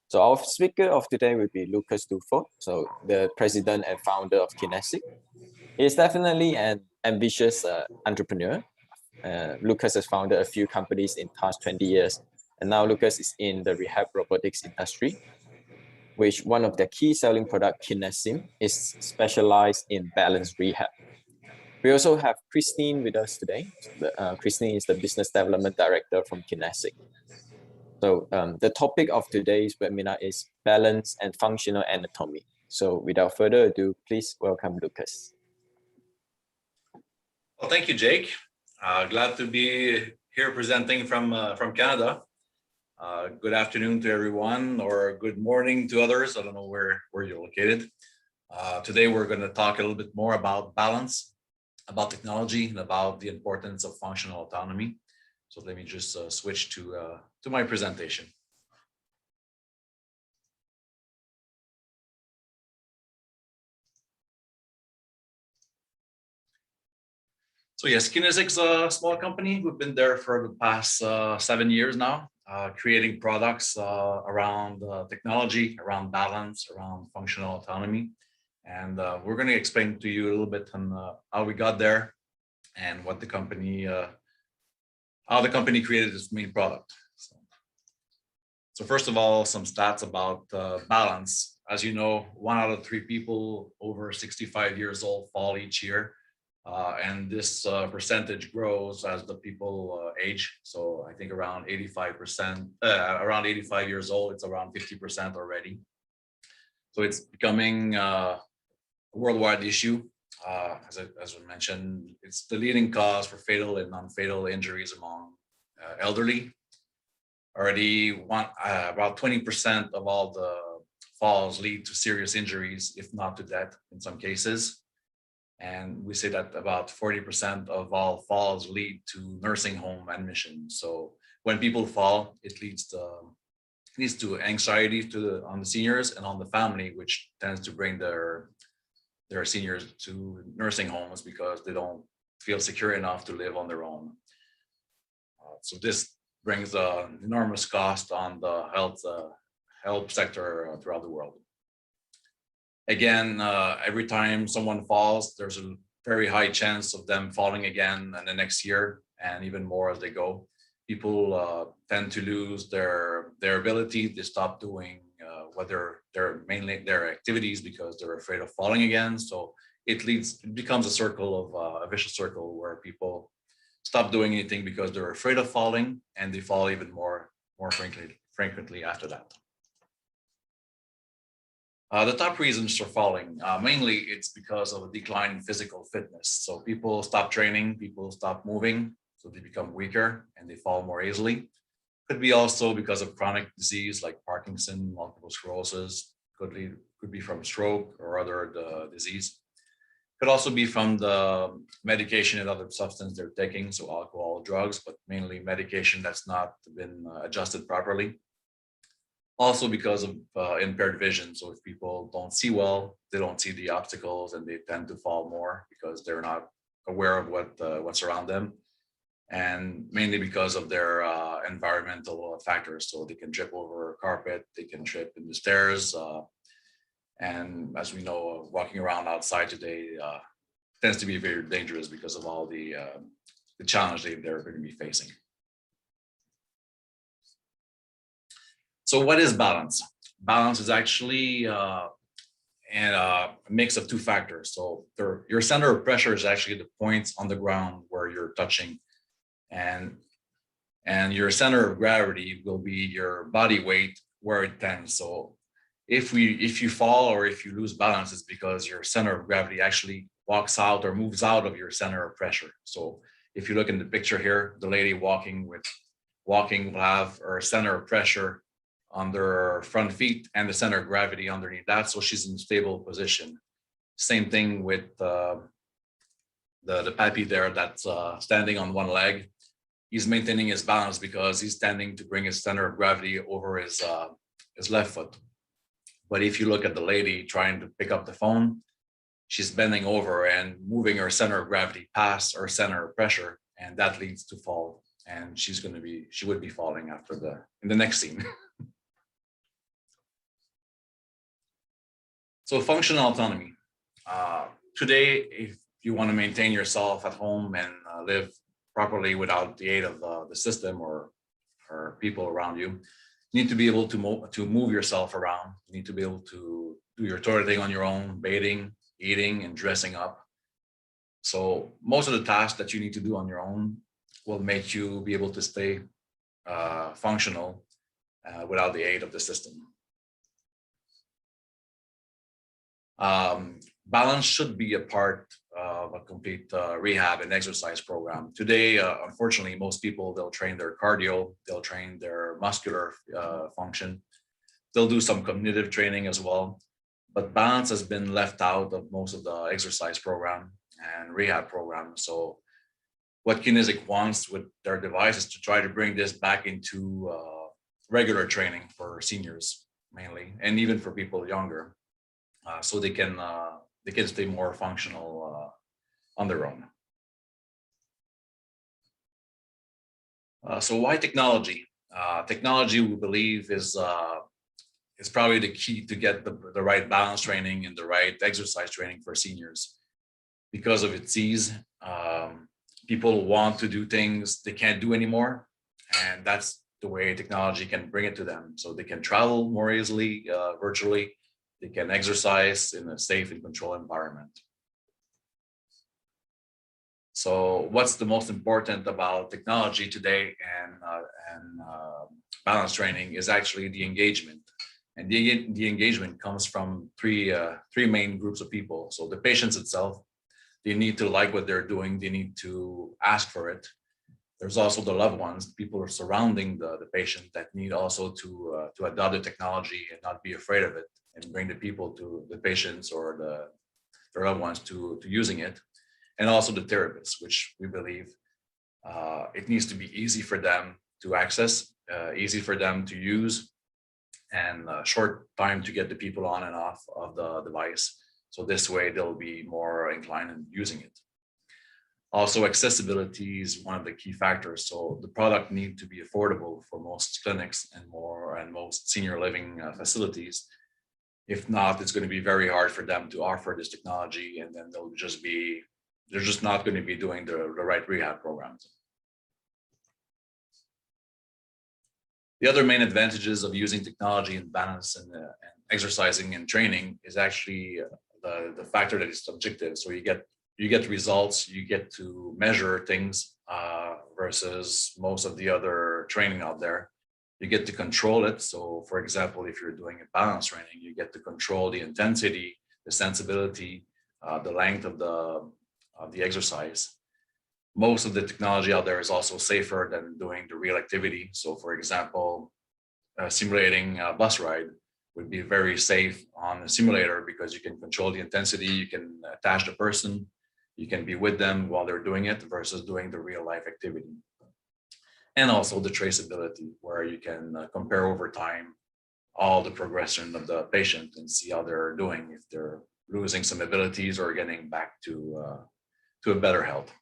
So our speaker of today will be Lucas Dufo, so the president and founder of Kinesic. He is definitely an ambitious entrepreneur. Lucas has founded a few companies in past 20 years, and now Lucas is in the rehab robotics industry, which one of their key selling product, Kinesim, is specialized in balance rehab. We also have Christine with us today. Christine is the business development director from Kinesic. So the topic of today's webinar is balance and functional anatomy. So without further ado, please welcome Lucas. Well, thank you, Jake. Glad to be here presenting from Canada. Good afternoon to everyone, or good morning to others. I don't know where you're located. Today, we're going to talk a little bit more about balance, about technology, and about the importance of functional autonomy. So let me just switch to my presentation. So yes, Kinesic's a small company. We've been there for the past 7 years now, creating products around technology, around balance, around functional autonomy. And we're going to explain to you a little bit on how we got there and what the company, how the company created its main product. So first of all, some stats about balance. As you know, 1 out of 3 people over 65 years old fall each year. And this percentage grows as the people age. So I think around 85%, around 85 years old, it's around 50% already. So it's becoming a worldwide issue. As I mentioned, it's the leading cause for fatal and non-fatal injuries among elderly. Already about 20% of all the falls lead to serious injuries, if not to death in some cases. And we say that about 40% of all falls lead to nursing home admission. So when people fall, it leads to anxiety on the seniors and on the family, which tends to bring their seniors to nursing homes because they don't feel secure enough to live on their own. So this brings an enormous cost on the health sector throughout the world. Again, every time someone falls, there's a very high chance of them falling again in the next year, and even more as they go. People tend to lose their ability to stop doing whether they're mainly their activities because they're afraid of falling again. So it becomes a vicious circle where people stop doing anything because they're afraid of falling, and they fall even more frequently after that. The top reasons for falling, mainly it's because of a decline in physical fitness. So people stop training, people stop moving, so they become weaker and they fall more easily. Could be also because of chronic disease like Parkinson, multiple sclerosis, could be from stroke or other disease. Could also be from the medication and other substance they're taking, so alcohol, drugs, but mainly medication that's not been adjusted properly. Also because of impaired vision. So if people don't see well, they don't see the obstacles and they tend to fall more because they're not aware of what's around them. And mainly because of their environmental factors. So they can trip over a carpet, they can trip in the stairs. And as we know, walking around outside today tends to be very dangerous because of all the challenge they're going to be facing. So what is balance? Balance is actually a mix of 2 factors. So your center of pressure is actually the points on the ground where you're touching, and your center of gravity will be your body weight where it tends. So if you fall or if you lose balance, it's because your center of gravity actually walks out or moves out of your center of pressure. So if you look in the picture here, the lady walking will have her center of pressure on their front feet and the center of gravity underneath that, so she's in a stable position. Same thing with the pappy there that's standing on one leg. He's maintaining his balance because he's tending to bring his center of gravity over his left foot. But if you look at the lady trying to pick up the phone, she's bending over and moving her center of gravity past her center of pressure, and that leads to fall. And she would be falling in the next scene. So functional autonomy. Today, if you want to maintain yourself at home and live properly without the aid of the system or people around you, you need to be able to move yourself around. You need to be able to do your toileting on your own, bathing, eating, and dressing up. So most of the tasks that you need to do on your own will make you be able to stay functional without the aid of the system. Balance should be a part of a complete rehab and exercise program. Today, unfortunately, most people, they'll train their cardio, they'll train their muscular function, they'll do some cognitive training as well. But balance has been left out of most of the exercise program and rehab program. So what Kinesic wants with their device is to try to bring this back into regular training for seniors mainly, and even for people younger. So they can stay more functional on their own. So why technology? Technology, we believe, is probably the key to get the right balance training and the right exercise training for seniors. Because of its ease, people want to do things they can't do anymore, and that's the way technology can bring it to them. So they can travel more easily virtually. They can exercise in a safe and controlled environment. So what's the most important about technology today and balance training is actually the engagement. And the engagement comes from three main groups of people. So the patients itself, they need to like what they're doing. They need to ask for it. There's also the loved ones, people are surrounding the patient that need also to adopt the technology and not be afraid of it, and bring the people to the patients or their loved ones to using it. And also the therapists, which we believe it needs to be easy for them to access, easy for them to use, and short time to get the people on and off of the device. So this way they'll be more inclined in using it. Also, accessibility is one of the key factors. So the product needs to be affordable for most clinics and most senior living facilities. If not, it's going to be very hard for them to offer this technology, and then they're just not going to be doing the right rehab programs. The other main advantages of using technology in balance and exercising and training is actually the factor that it's subjective. So you get results, you get to measure things versus most of the other training out there. You get to control it. So for example, if you're doing a balance training, you get to control the intensity, the sensibility, the length of the exercise. Most of the technology out there is also safer than doing the real activity. So for example, simulating a bus ride would be very safe on a simulator because you can control the intensity, you can attach the person, you can be with them while they're doing it versus doing the real life activity. And also the traceability, where you can compare over time all the progression of the patient and see how they're doing, if they're losing some abilities or getting back to a better health.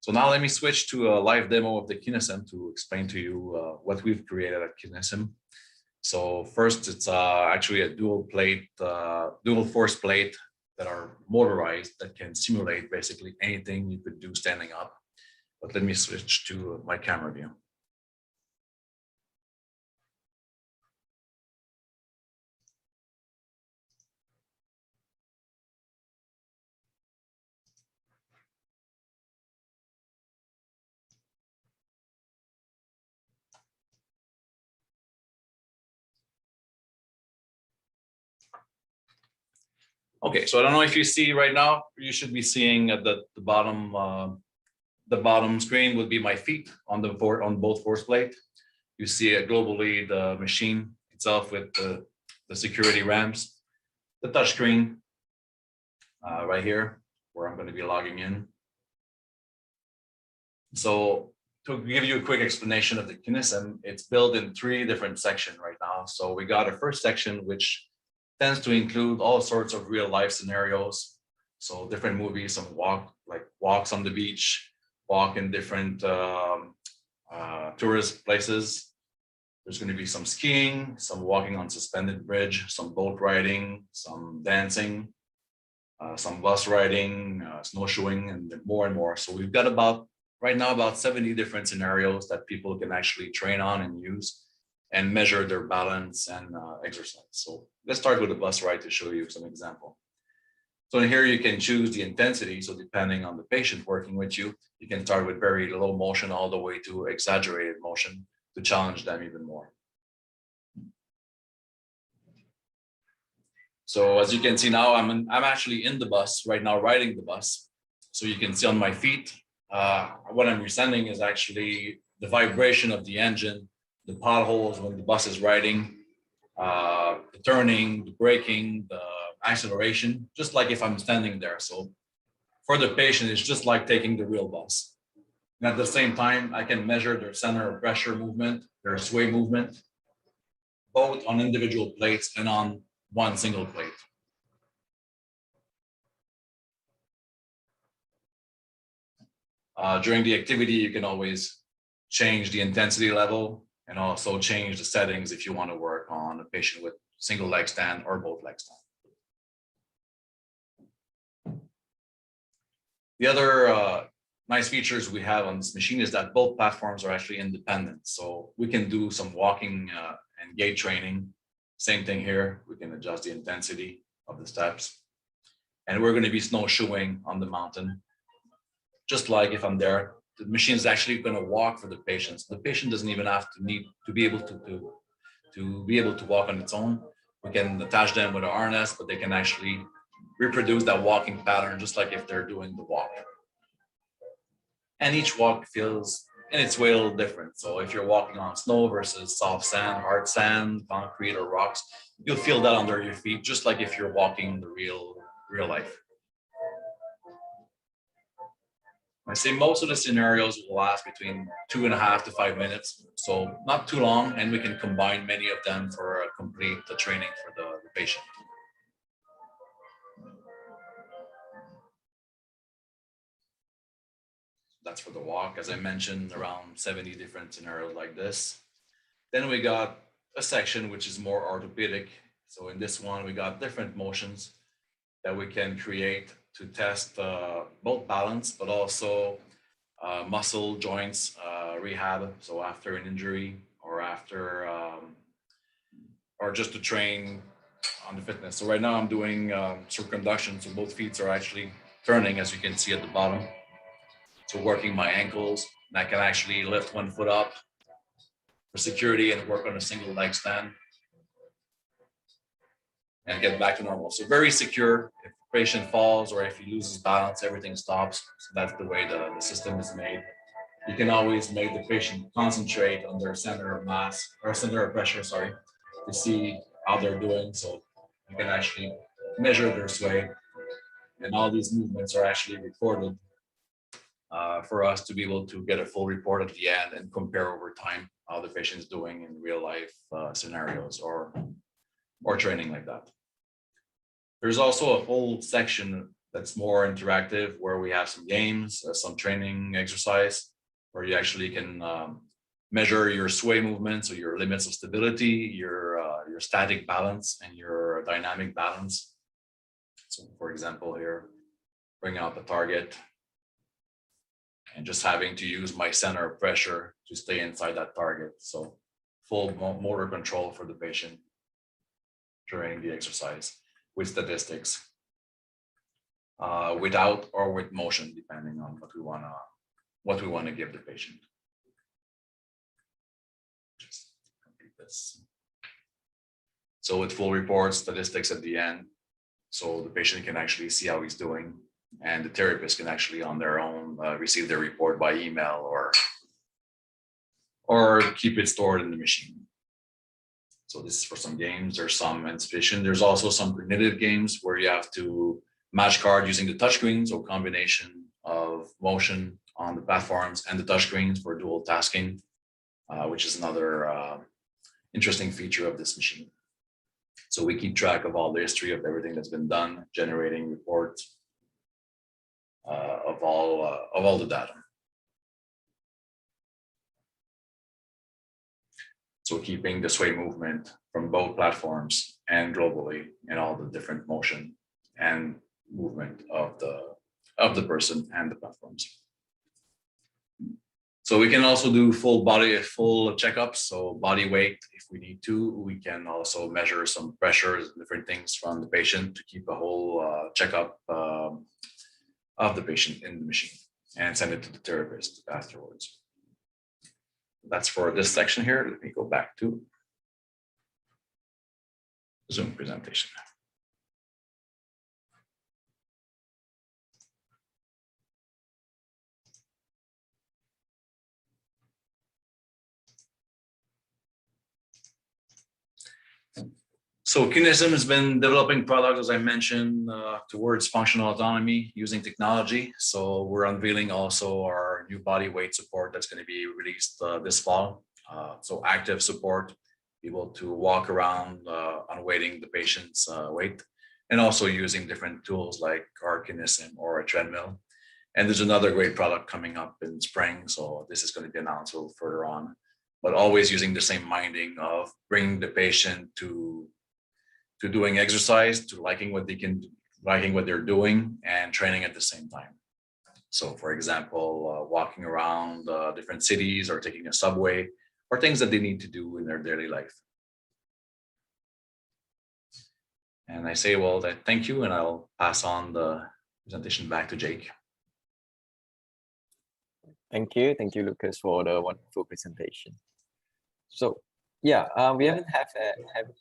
So now let me switch to a live demo of the Kinesim to explain to you what we've created at Kinesim. So first, it's actually a dual force plate that are motorized that can simulate basically anything you could do standing up. But let me switch to my camera view. Okay, so I don't know if you see right now, you should be seeing at the bottom screen would be my feet on both force plate. You see it globally, the machine itself with the security ramps, the touch screen right here where I'm going to be logging in. So to give you a quick explanation of the Kinesim, it's built in 3 different sections right now. So we got a first section which tends to include all sorts of real life scenarios. So different movies, some walks on the beach, walk in different tourist places, There's going to be some skiing, some walking on suspended bridge, some boat riding, some dancing, some bus riding, snowshoeing, and more and more. So we've got right now about 70 different scenarios that people can actually train on and use and measure their balance and exercise. So let's start with a bus ride to show you some example. So in here you can choose the intensity. So depending on the patient working with you, you can start with very low motion all the way to exaggerated motion to challenge them even more. So as you can see now, I'm actually in the bus right now, riding the bus. So you can see on my feet, what I'm resending is actually the vibration of the engine, the potholes when the bus is riding, the turning, the braking, the acceleration, just like if I'm standing there. So for the patient, it's just like taking the real bus. And at the same time, I can measure their center of pressure movement, their sway movement, both on individual plates and on one single plate. During the activity, you can always change the intensity level and also change the settings if you want to work on a patient with single leg stand or both leg stand. The other nice features we have on this machine is that both platforms are actually independent. So we can do some walking and gait training. Same thing here. We can adjust the intensity of the steps. And we're going to be snowshoeing on the mountain. Just like if I'm there, the machine is actually going to walk for the patient. So the patient doesn't even have to need to be able to walk on its own. We can attach them with a harness, but they can actually reproduce that walking pattern just like if they're doing the walk. And each walk feels in its way a little different. So if you're walking on snow versus soft sand, hard sand, concrete, or rocks, you'll feel that under your feet, just like if you're walking the real life. I say most of the scenarios will last between 2.5 to 5 minutes, so not too long, and we can combine many of them for a complete training for the patient. That's for the walk, as I mentioned, around 70 different scenarios like this. Then we got a section which is more orthopedic. So in this one, we got different motions that we can create to test both balance, but also muscle joints rehab. So after an injury or after, or just to train on the fitness. So right now I'm doing circumduction. So both feet are actually turning, as you can see at the bottom. So working my ankles, and I can actually lift one foot up for security and work on a single leg stand and get back to normal. So very secure. If the patient falls or if he loses balance, everything stops. So that's the way the system is made. You can always make the patient concentrate on their center of mass or center of pressure, to see how they're doing. So you can actually measure their sway, and all these movements are actually recorded for us to be able to get a full report at the end and compare over time how the patient is doing in real life scenarios or training like that. There's also a whole section that's more interactive where we have some games, some training exercise where you actually can measure your sway movements or your limits of stability, your static balance and your dynamic balance. So for example, here, bring out the target and just having to use my center of pressure to stay inside that target. So full motor control for the patient during the exercise with statistics, without or with motion, depending on what we want to give the patient. Just complete this. So with full reports, statistics at the end, so the patient can actually see how he's doing, and the therapist can actually on their own receive their report by email or keep it stored in the machine. So this is for some games. There's some anticipation. There's also some cognitive games where you have to match card using the touchscreen. So combination of motion on the platforms and the touchscreens for dual tasking, which is another interesting feature of this machine. So we keep track of all the history of everything that's been done, generating reports of all the data. So keeping the sway movement from both platforms and globally in all the different motion and movement of the person and the platforms. So we can also do full checkups. So body weight, if we need to. We can also measure some pressures, different things from the patient to keep a whole checkup of the patient in the machine and send it to the therapist afterwards. That's for this section here. Let me go back to Zoom presentation. So Kinesim has been developing products, as I mentioned, towards functional autonomy using technology. So we're unveiling also our new body weight support that's going to be released this fall. So active support, able to walk around unweighting the patient's weight, and also using different tools like our Kinesim or a treadmill. And there's another great product coming up in spring. So this is going to be announced a little further on, but always using the same minding of bringing the patient to doing exercise, to liking what they're doing, and training at the same time. So for example, walking around different cities or taking a subway, or things that they need to do in their daily life. And I say, well, thank you, and I'll pass on the presentation back to Jake. Thank you, Lucas, for the wonderful presentation. So yeah, we haven't have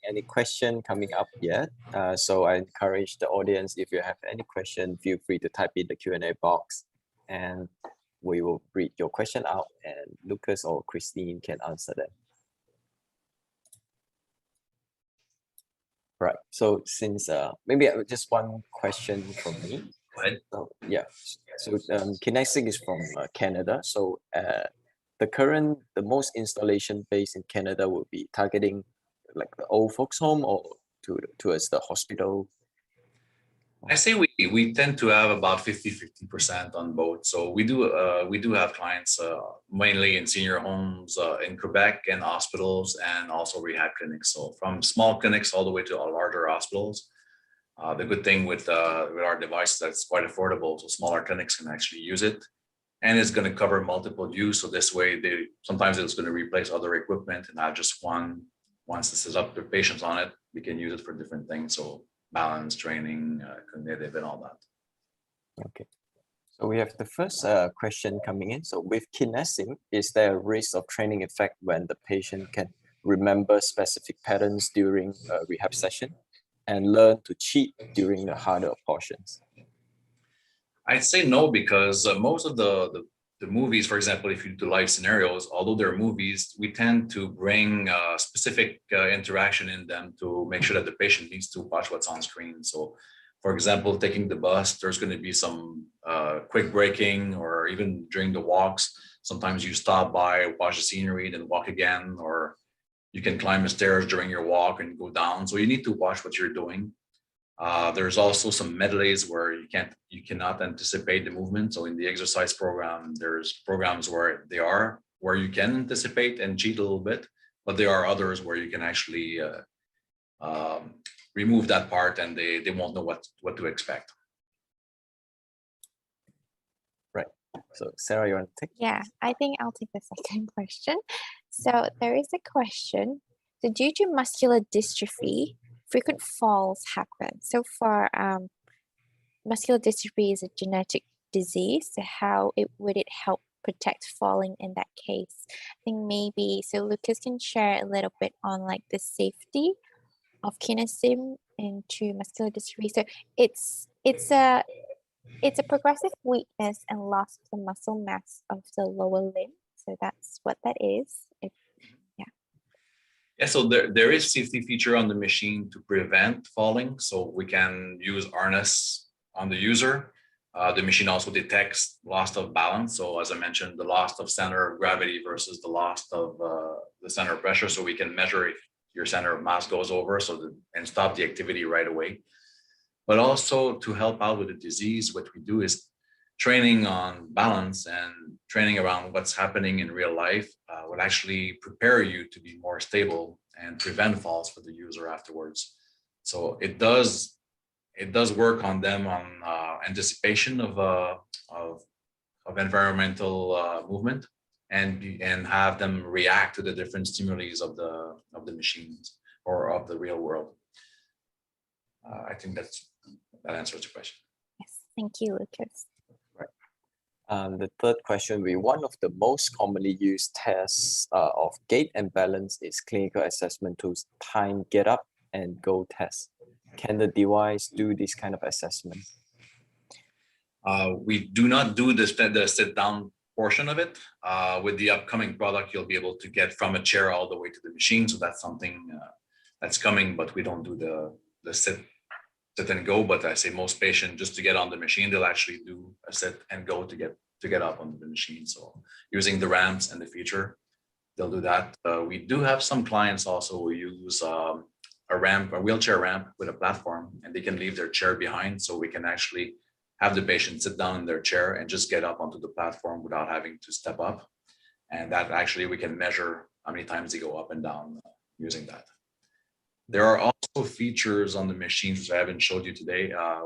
any question coming up yet. So I encourage the audience, if you have any question, feel free to type in the Q&A box, and we will read your question out, and Lucas or Christine can answer them. Right. So since maybe just one question from me. Go ahead. So yeah. So Kinesic is from Canada. So the most installation base in Canada will be targeting like the old folks home or towards the hospital. I say we tend to have about 50% on both. So we do have clients mainly in senior homes in Quebec, and hospitals, and also rehab clinics. So from small clinics all the way to larger hospitals. The good thing with our device, that's quite affordable. So smaller clinics can actually use it, and it's going to cover multiple use. So this way, sometimes it's going to replace other equipment and not just one. Once this is up to patients on it, we can use it for different things. So balance, training, cognitive, and all that. Okay. So we have the first question coming in. So with Kinesim, is there a risk of training effect when the patient can remember specific patterns during a rehab session and learn to cheat during the harder portions? I'd say no, because most of the movies, for example, if you do live scenarios, although they're movies, we tend to bring specific interaction in them to make sure that the patient needs to watch what's on screen. So, for example, taking the bus, there's going to be some quick braking, or even during the walks, sometimes you stop by, watch the scenery, then walk again, or you can climb the stairs during your walk and go down. So you need to watch what you're doing. There's also some medleys where you cannot anticipate the movement. So in the exercise program, there's programs where you can anticipate and cheat a little bit, but there are others where you can actually remove that part, and they won't know what to expect. Right. So Sarah, you want to take? Yeah, I think I'll take the second question. So there is a question. So due to muscular dystrophy, frequent falls happen. So for muscular dystrophy is a genetic disease. So how would it help protect falling in that case? I think maybe, so Lucas can share a little bit on like the safety of Kinesim into muscular dystrophy. So it's a progressive weakness and loss of the muscle mass of the lower limb. So that's what that is. Yeah, so there is safety feature on the machine to prevent falling. So we can use harness on the user. The machine also detects loss of balance. So as I mentioned, the loss of center of gravity versus the loss of the center of pressure. So we can measure if your center of mass goes over, and stop the activity right away. But also to help out with the disease, what we do is training on balance and training around what's happening in real life will actually prepare you to be more stable and prevent falls for the user afterwards. So it does work on them on anticipation of environmental movement and have them react to the different stimuli of the machines or of the real world. I think that answers the question. Yes, thank you, Lucas. The third question will be, one of the most commonly used tests of gait and balance is clinical assessment tools time get up and go test. Can the device do this kind of assessment? We do not do the sit down portion of it. With the upcoming product, you'll be able to get from a chair all the way to the machine. So that's something that's coming, but we don't do the sit and go. But I say most patients, just to get on the machine, they'll actually do a sit and go to get up onto the machine. So using the ramps and the feature, they'll do that. We do have some clients also who use a wheelchair ramp with a platform, and they can leave their chair behind, so we can actually have the patient sit down in their chair and just get up onto the platform without having to step up. And that actually we can measure how many times they go up and down using that. There are also features on the machines, which I haven't showed you today,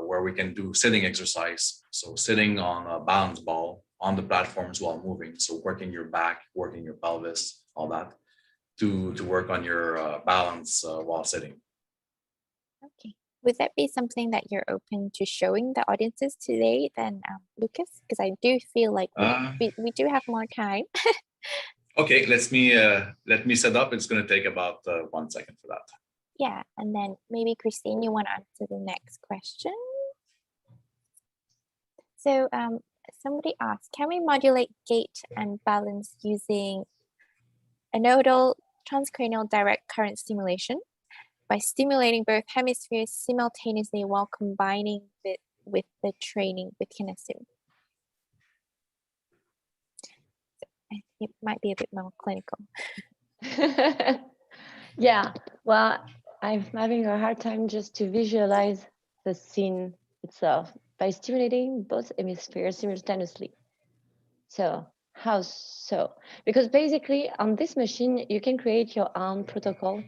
where we can do sitting exercise. So sitting on a balance ball on the platforms while moving. So working your back, working your pelvis, all that to work on your balance while sitting. Okay. Would that be something that you're open to showing the audiences today then, Lucas? Because I do feel like we do have more time. Okay, let me set up. It's going to take about 1 second for that. Yeah, and then maybe Christine, you want to answer the next question? So somebody asked, can we modulate gait and balance using a nodal transcranial direct current stimulation by stimulating both hemispheres simultaneously while combining it with the training with kinesio? It might be a bit more clinical. Yeah, well, I'm having a hard time just to visualize the scene itself by stimulating both hemispheres simultaneously. So how so? Because basically on this machine, you can create your own protocol.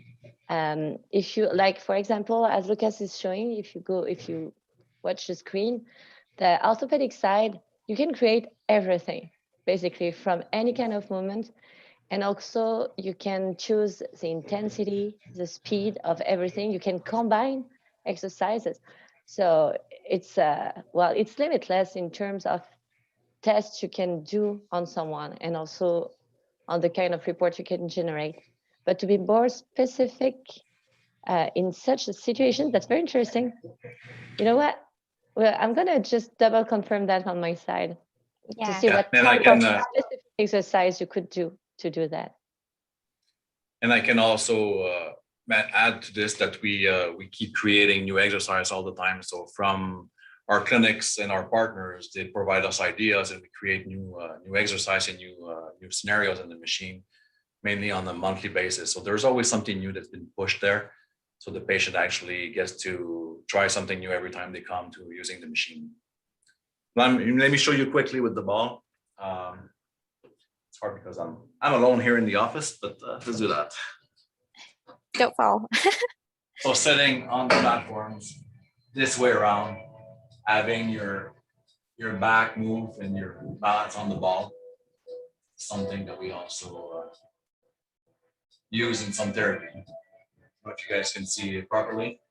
If you like, for example, as Lucas is showing, if you watch the screen, the orthopedic side, you can create everything basically from any kind of movement. And also you can choose the intensity, the speed of everything. You can combine exercises. So it's it's limitless in terms of tests you can do on someone and also on the kind of report you can generate. But to be more specific in such a situation, that's very interesting. You know what? Well, I'm gonna just double confirm that on my side to see what type of specific exercise you could do to do that. And I can also add to this that we keep creating new exercise all the time. So from our clinics and our partners, they provide us ideas, and we create new exercise and new scenarios in the machine, mainly on a monthly basis. So there's always something new that's been pushed there. So the patient actually gets to try something new every time they come to using the machine. Let me show you quickly with the ball. It's hard because I'm alone here in the office, but let's do that. Don't fall. So sitting on the platforms this way around, having your back move and your balance on the ball, something that we also use in some therapy. But you guys can see it properly.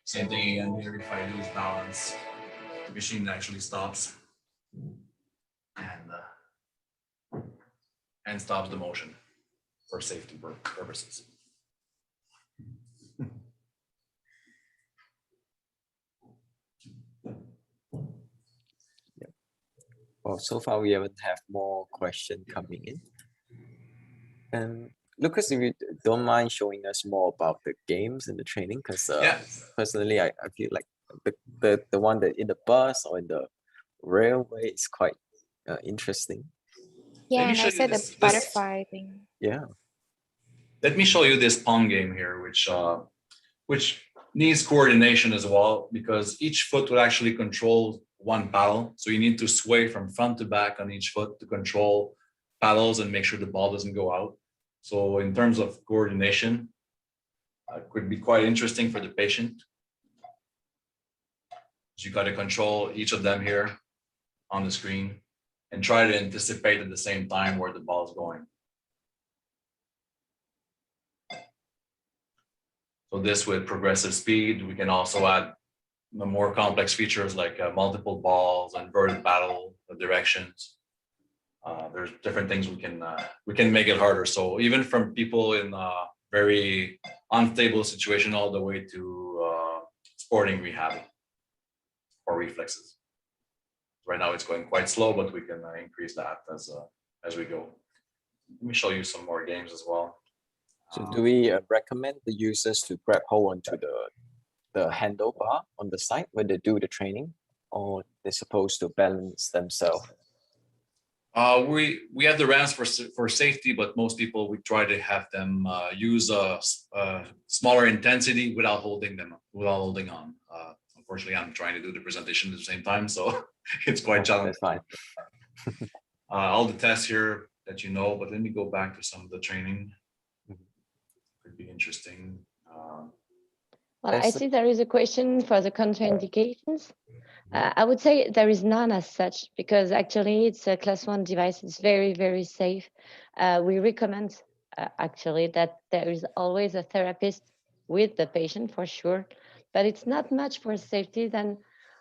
Same thing again here. If I lose balance, the machine actually stops and stops the motion for safety purposes. Well, so far we haven't have more questions coming in. And Lucas, if you don't mind showing us more about the games and the training, because personally I feel like the one that in the bus or in the railway is quite interesting. Yeah, and I said the butterfly thing. Yeah. Let me show you this Pong game here, which needs coordination as well, because each foot will actually control one paddle. So you need to sway from front to back on each foot to control paddles and make sure the ball doesn't go out. So in terms of coordination, it could be quite interesting for the patient. You got to control each of them here on the screen and try to anticipate at the same time where the ball is going. So this with progressive speed, we can also add the more complex features like multiple balls, inverted paddle directions. There's different things we can make it harder. So even from people in very unstable situation all the way to sporting rehab or reflexes. Right now it's going quite slow, but we can increase that as we go. Let me show you some more games as well. So do we recommend the users to grab hold onto the handlebar on the side when they do the training, or they're supposed to balance themselves? We have the ramps for safety, but most people, we try to have them use a smaller intensity without holding on. Unfortunately, I'm trying to do the presentation at the same time, so it's quite challenging. That's fine. All the tests here that you know, but let me go back to some of the training. Could be interesting. Well, I see there is a question for the contraindications. I would say there is none as such, because actually it's a class 1 device. It's very, very safe. We recommend actually that there is always a therapist with the patient for sure, but it's not much for safety. Then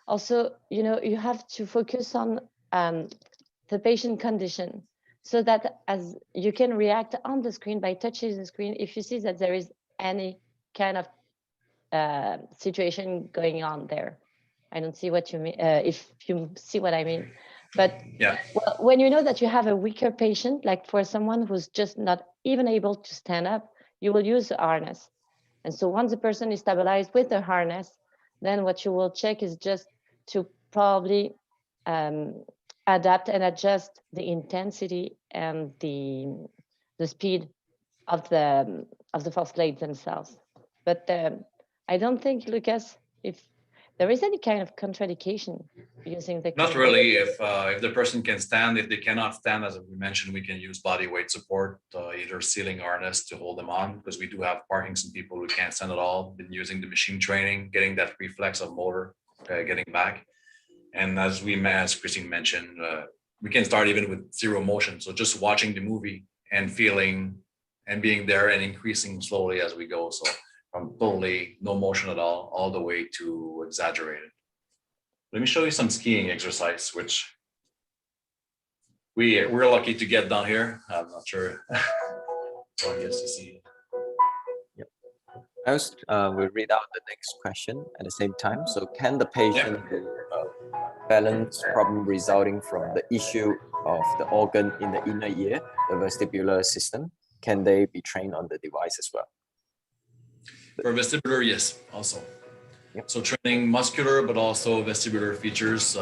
also, you have to focus on the patient condition, so that as you can react on the screen by touching the screen, if you see that there is any kind of situation going on there. I don't see what you mean, if you see what I mean. But yeah, well, when you know that you have a weaker patient, like for someone who's just not even able to stand up, you will use the harness. And so once the person is stabilized with the harness, then what you will check is just to probably adapt and adjust the intensity and the speed of the false blades themselves. But I don't think, Lucas, if there is any kind of contraindication using the not really. If the person can stand, if they cannot stand, as we mentioned, we can use body weight support, either ceiling harness to hold them on, because we do have Parkinson people who can't stand at all. Been using the machine training, getting that reflex of motor, getting back. And as Christine mentioned, we can start even with zero motion. So just watching the movie and feeling and being there and increasing slowly as we go. So from totally no motion at all the way to exaggerated. Let me show you some skiing exercise, which we're lucky to get down here. I'm not sure. So I guess you see. Yep. I will read out the next question at the same time. So can the patient balance problem resulting from the issue of the organ in the inner ear, the vestibular system, can they be trained on the device as well? For vestibular, yes, also. Yep. So training muscular, but also vestibular features.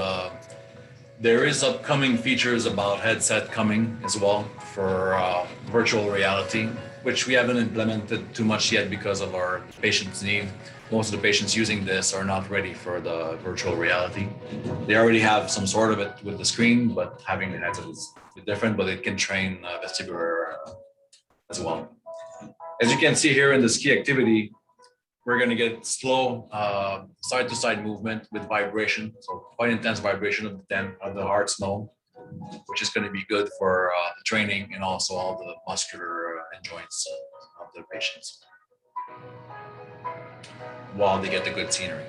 There is upcoming features about headset coming as well for virtual reality, which we haven't implemented too much yet because of our patients' need. Most of the patients using this are not ready for the virtual reality. They already have some sort of it with the screen, but having the headset is different, but it can train vestibular as well. As you can see here in the ski activity, we're going to get slow side-to-side movement with vibration, so quite intense vibration of the hard snow, which is going to be good for the training and also all the muscular joints of the patients while they get the good scenery.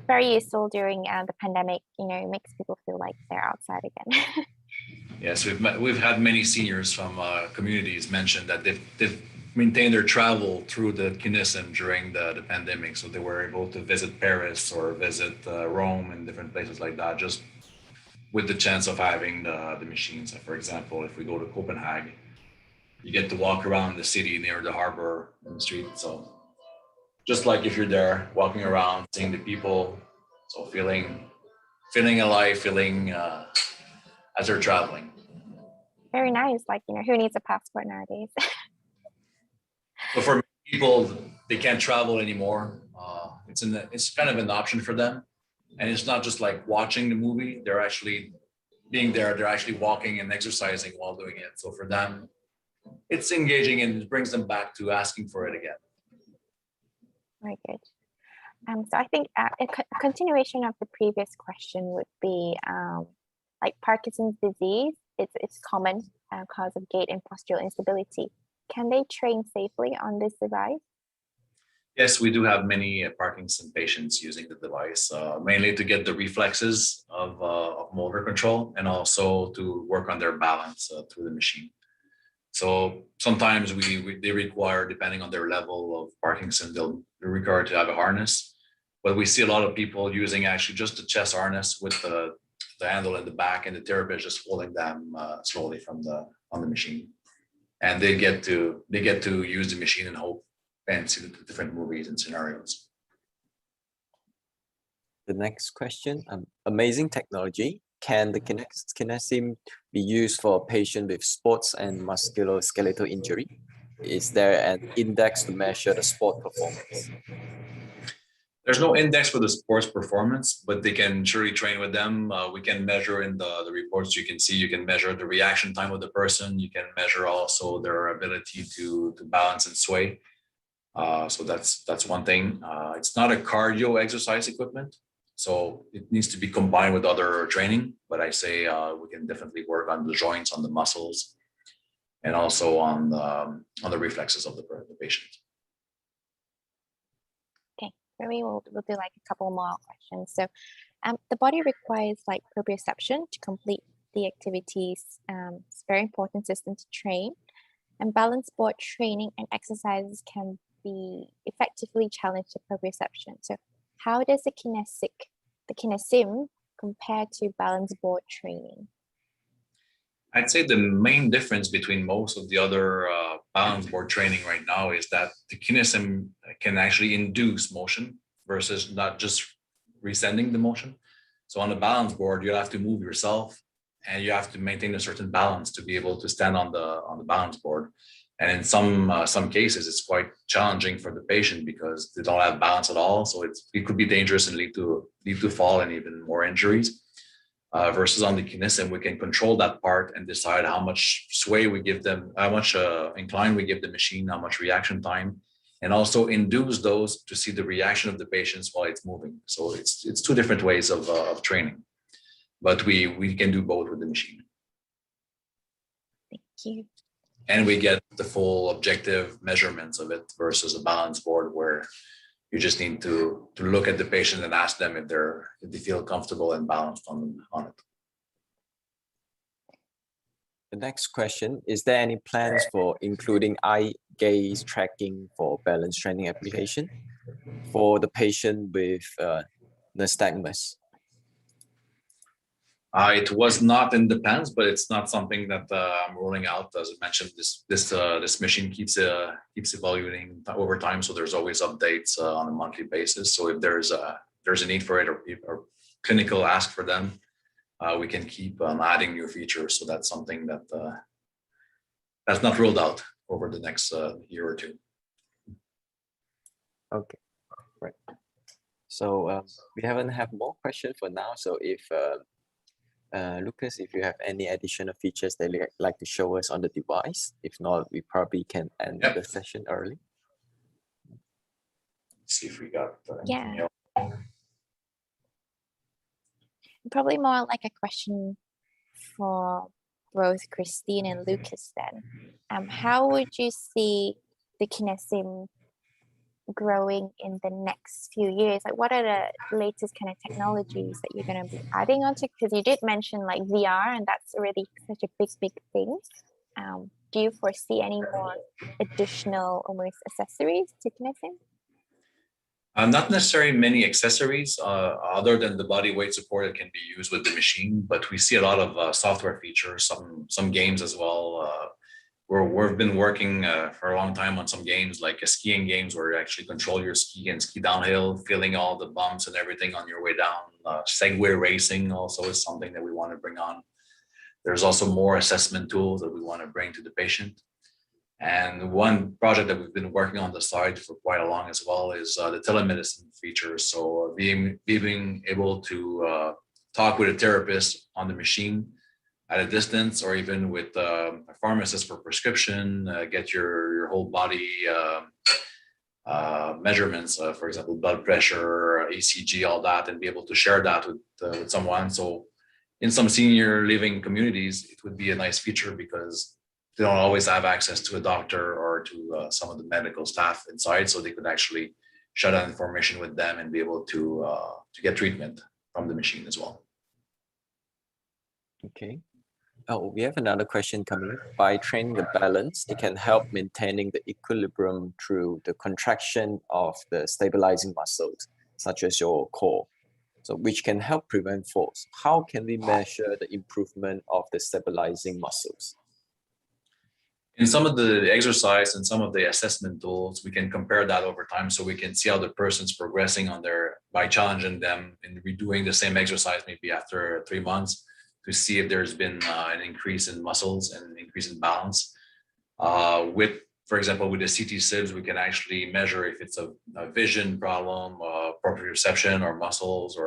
Very useful during the pandemic. It makes people feel like they're outside again. Yes, we've had many seniors from communities mention that they've maintained their travel through the kinesm during the pandemic, so they were able to visit Paris or visit Rome and different places like that, just with the chance of having the machines. For example, if we go to Copenhagen, you get to walk around the city near the harbor in the street. So just like if you're there walking around, seeing the people, so feeling alive, feeling as they're traveling. Very nice. Like, who needs a passport nowadays? So for people, they can't travel anymore. It's kind of an option for them, and it's not just like watching the movie. They're actually being there. They're actually walking and exercising while doing it. So for them, it's engaging and it brings them back to asking for it again. Very good. So I think a continuation of the previous question would be like Parkinson's disease. It's common cause of gait and postural instability. Can they train safely on this device? Yes, we do have many Parkinson patients using the device, mainly to get the reflexes of motor control and also to work on their balance through the machine. So sometimes they require, depending on their level of Parkinson, they'll be required to have a harness. But we see a lot of people using actually just the chest harness with the handle in the back, and the therapist just holding them slowly on the machine, and they get to use the machine and hope and see the different movies and scenarios. The next question, amazing technology. Can the Kinesim be used for a patient with sports and musculoskeletal injury? Is there an index to measure the sport performance? There's no index for the sports performance, but they can surely train with them. We can measure in the reports you can see, you can measure the reaction time of the person. You can measure also their ability to balance and sway. So that's one thing. It's not a cardio exercise equipment, so it needs to be combined with other training. But I say we can definitely work on the joints, on the muscles, and also on the reflexes of the patient. Okay, maybe we'll do like a couple more questions. So, the body requires like proprioception to complete the activities. It's a very important system to train, and balance board training and exercises can be effectively challenge the proprioception. So how does the Kinesim compare to balance board training? I'd say the main difference between most of the other balance board training right now is that the Kinesim can actually induce motion versus not just resending the motion. So on the balance board, you have to move yourself and you have to maintain a certain balance to be able to stand on the balance board. And in some cases, it's quite challenging for the patient because they don't have balance at all. So it could be dangerous and lead to fall and even more injuries. Versus on the Kinesim, we can control that part and decide how much sway we give them, how much incline we give the machine, how much reaction time, and also induce those to see the reaction of the patients while it's moving. So it's two different ways of training, but we can do both with the machine. Thank you. And we get the full objective measurements of it versus a balance board where you just need to look at the patient and ask them if they feel comfortable and balanced on it. The next question, is there any plans for including eye gaze tracking for balance training application for the patient with Nystagmus? It was not in the plans, but it's not something that I'm rolling out. As I mentioned, this machine keeps evaluating over time, so there's always updates on a monthly basis. So if there's a need for it or clinical ask for them, we can keep adding new features. So that's something that's not rolled out over the next year or two. Okay, right. So we haven't have more questions for now. So if Lucas, if you have any additional features that you'd like to show us on the device, if not, we probably can end the session early. Let's see if we got anything else. Probably more like a question for both Christine and Lucas then. How would you see the Kinesim growing in the next few years? Like, what are the latest kind of technologies that you're going to be adding onto? Because you did mention like VR, and that's already such a big thing. Do you foresee any more additional almost accessories to Kinesim? Not necessarily many accessories other than the body weight support that can be used with the machine, but we see a lot of software features, some games as well. We've been working for a long time on some games like skiing games where you actually control your ski and ski downhill, feeling all the bumps and everything on your way down. Segway racing also is something that we want to bring on. There's also more assessment tools that we want to bring to the patient. And one project that we've been working on the side for quite a long as well is the telemedicine feature. So being able to talk with a therapist on the machine at a distance, or even with a pharmacist for prescription, get your whole body measurements, for example, blood pressure, ECG, all that, and be able to share that with someone. So in some senior living communities, it would be a nice feature because they don't always have access to a doctor or to some of the medical staff inside, so they could actually share that information with them and be able to get treatment from the machine as well. Okay. Oh, we have another question coming. By training the balance, it can help maintaining the equilibrium through the contraction of the stabilizing muscles, such as your core, so which can help prevent falls. How can we measure the improvement of the stabilizing muscles? In some of the exercise and some of the assessment tools, we can compare that over time, so we can see how the person's progressing by challenging them and redoing the same exercise maybe after 3 months, to see if there's been an increase in muscles and an increase in balance. For example, with the CT sibs, we can actually measure if it's a vision problem, proprioception, or muscles,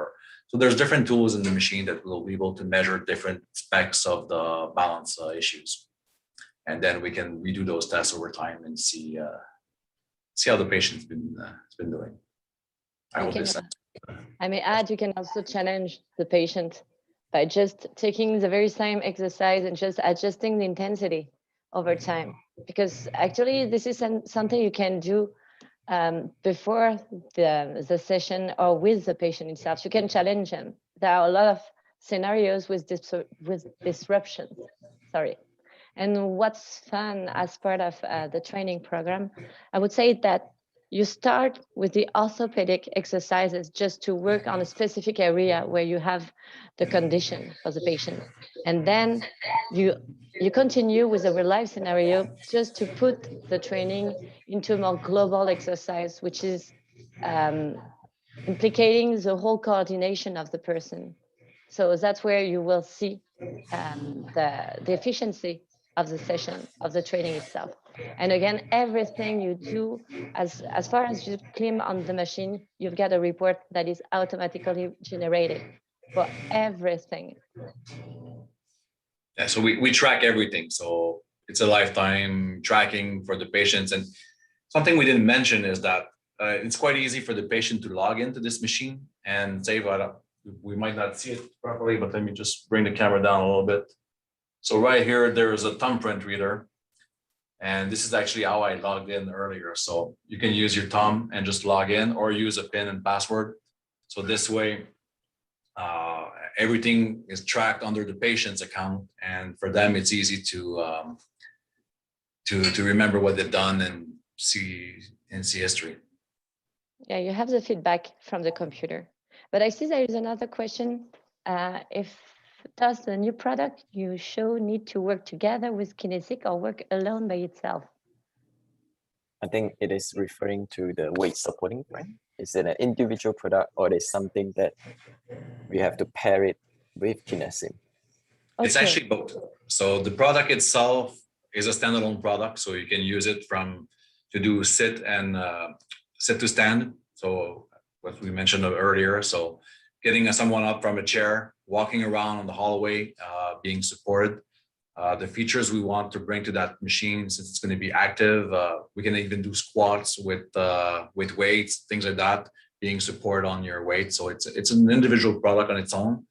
so there's different tools in the machine that will be able to measure different specs of the balance issues. And then we can redo those tests over time and see how the patient's been doing. I may add, you can also challenge the patient by just taking the very same exercise and just adjusting the intensity over time. Because actually, this is something you can do before the session or with the patient itself. You can challenge them. There are a lot of scenarios with disruptions. And what's fun as part of the training program, I would say that you start with the orthopedic exercises just to work on a specific area where you have the condition for the patient. And then you continue with a real life scenario just to put the training into a more global exercise, which is implicating the whole coordination of the person. So that's where you will see the efficiency of the session, of the training itself. And again, everything you do, as far as you climb on the machine, you've got a report that is automatically generated for everything. Yeah, so we track everything. So it's a lifetime tracking for the patients. And something we didn't mention is that it's quite easy for the patient to log into this machine and say, we might not see it properly, but let me just bring the camera down a little bit. So right here, there is a Thumbprint Reader. And this is actually how I logged in earlier. So you can use your thumb and just log in, or use a PIN and password. So this way, everything is tracked under the patient's account. And for them, it's easy to remember what they've done and see history. Yeah, you have the feedback from the computer. But I see there is another question. Does the new product you show need to work together with Kinesic or work alone by itself? I think it is referring to the weight supporting frame. Is it an individual product, or is something that we have to pair it with Kinesic? Okay. It's actually both. So the product itself is a standalone product, so you can use it to do sit to stand. So what we mentioned earlier. So getting someone up from a chair, walking around on the hallway, being supported. The features we want to bring to that machine, since it's going to be active, we can even do squats with weights, things like that, being supported on your weight. So it's an individual product on its own,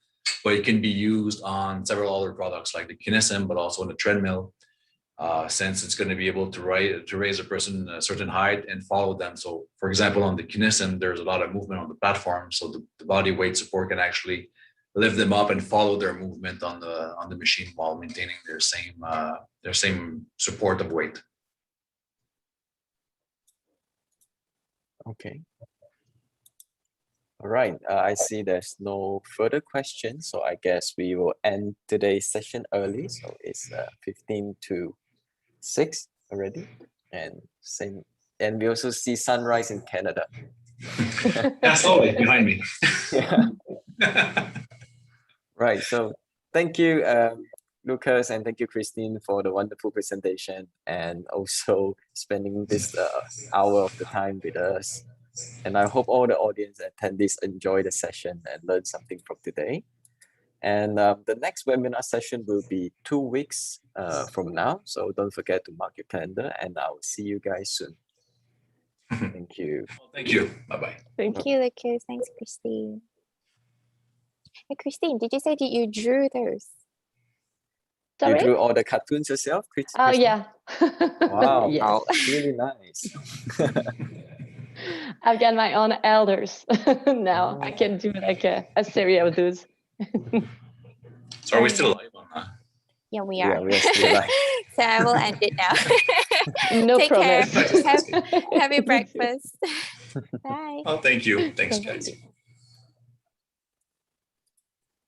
but it can be used on several other products like the Kinesim, but also on the treadmill, since it's going to be able to raise a person a certain height and follow them. So for example, on the Kinesim, there's a lot of movement on the platform, so the body weight support can actually lift them up and follow their movement on the machine while maintaining their same support of weight. Okay. All right. I see there's no further questions, so I guess we will end today's session early. So it's 15 to 6 already, and we also see sunrise in Canada. Yeah, slowly behind me. Yeah. Right. So thank you, Lucas, and thank you, Christine, for the wonderful presentation and also spending this hour of the time with us. And I hope all the audience attendees enjoy the session and learn something from today. And the next webinar session will be 2 weeks from now. So don't forget to mark your calendar, and I'll see you guys soon. Thank you. Well, thank you. Bye-bye. Thank you, Lucas. Thanks, Christine. Hey, Christine, did you say that you drew those? You Sorry? drew all the cartoons yourself, Christine? Oh, yeah. Wow, Yes. that's really nice. I've got my own elders now. I Oh. can do like a series of those. So are we still live on? Yeah, we Yeah, are. we are still live. So I will end it now. No Take promise. care. Have your breakfast. Bye. Oh, thank you. Thanks, Thank guys. you.